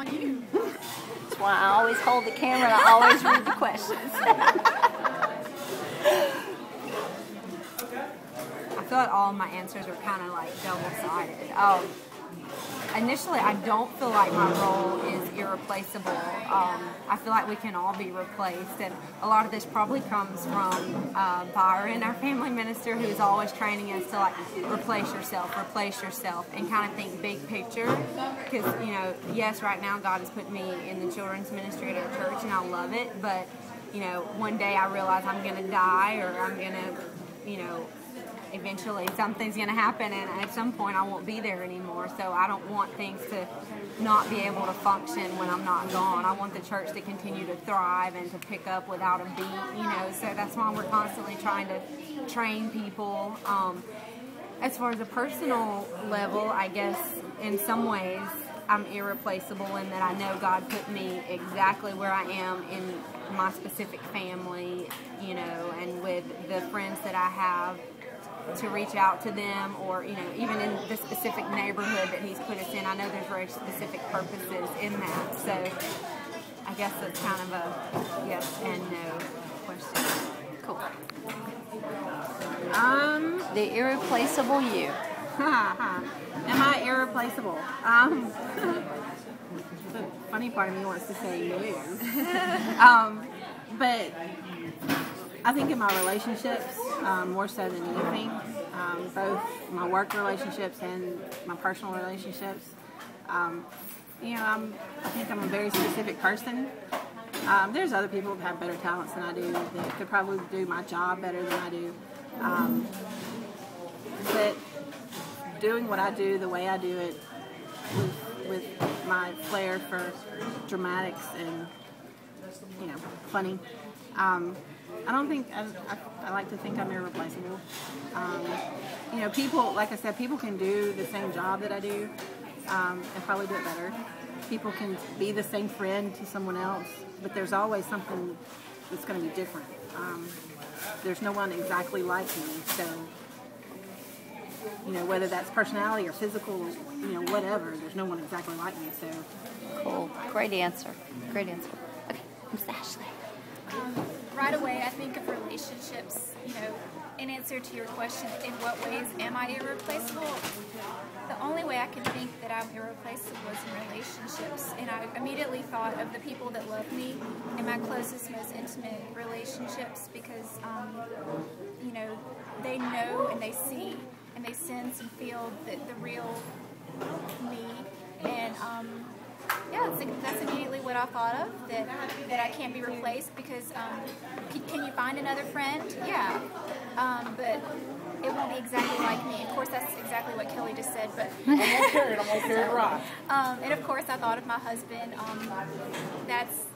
on you. That's why I always hold the camera and I always read the questions. I feel like all of my answers are kind of like double-sided. Initially, I don't feel like my role is irreplaceable. I feel like we can all be replaced, and a lot of this probably comes from Byron, our family minister, who's always training us to like replace yourself, and kind of think big picture. Because, you know, yes, right now God has put me in the children's ministry at our church, and I love it, but, you know, one day I realize I'm going to die, or I'm going to, you know, eventually something's going to happen, and at some point I won't be there anymore. So I don't want things to not be able to function when I'm not gone. I want the church to continue to thrive and to pick up without a beat, you know. So that's why we're constantly trying to train people. As far as a personal level, I guess in some ways I'm irreplaceable in that I know God put me exactly where I am in my specific family, you know, and with the friends that I have, to reach out to them, or, you know, even in the specific neighborhood that He's put us in. I know there's very specific purposes in that. So I guess that's kind of a yes and no question. Cool. The irreplaceable you. Am I irreplaceable? The funny part of me wants to say you. But I think in my relationships, more so than anything, both my work relationships and my personal relationships, you know, I think I'm a very specific person. There's other people that have better talents than I do, that could probably do my job better than I do. But doing what I do the way I do it, with my flair for dramatics and, you know, funny, I don't think, I like to think I'm irreplaceable. You know, people, like I said, people can do the same job that I do and probably do it better. People can be the same friend to someone else, but there's always something that's going to be different. There's no one exactly like me, so, you know, whether that's personality or physical, you know, whatever, there's no one exactly like me, so. Cool. Great answer. Great answer. Okay, Miss Ashley. Right away, I think of relationships. You know, in answer to your question, in what ways am I irreplaceable? The only way I can think that I'm irreplaceable is in relationships. And I immediately thought of the people that love me in my closest, most intimate relationships, because, you know, they know and they see and they sense and feel the real me. And, yeah, that's immediately what I thought of, that I can't be replaced, because can you find another friend? Yeah, but it won't be exactly like me. Of course, that's exactly what Kelly just said. But I'm gonna carry it right. And of course, I thought of my husband. That's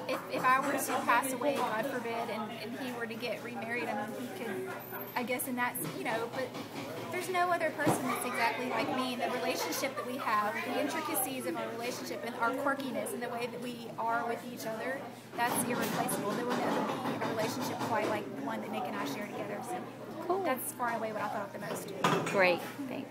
if I were to pass away, God forbid, and he were to get remarried, I mean, he could, I guess, in that, you know, but there's no other person that's exactly like me. The relationship that we have, the intricacies of our relationship, and our quirkiness, and the way that we are with each other, that's irreplaceable. There will never be a relationship quite like the one that Nick and I share together. So Cool. That's far and away what I thought of the most. Great. Thanks.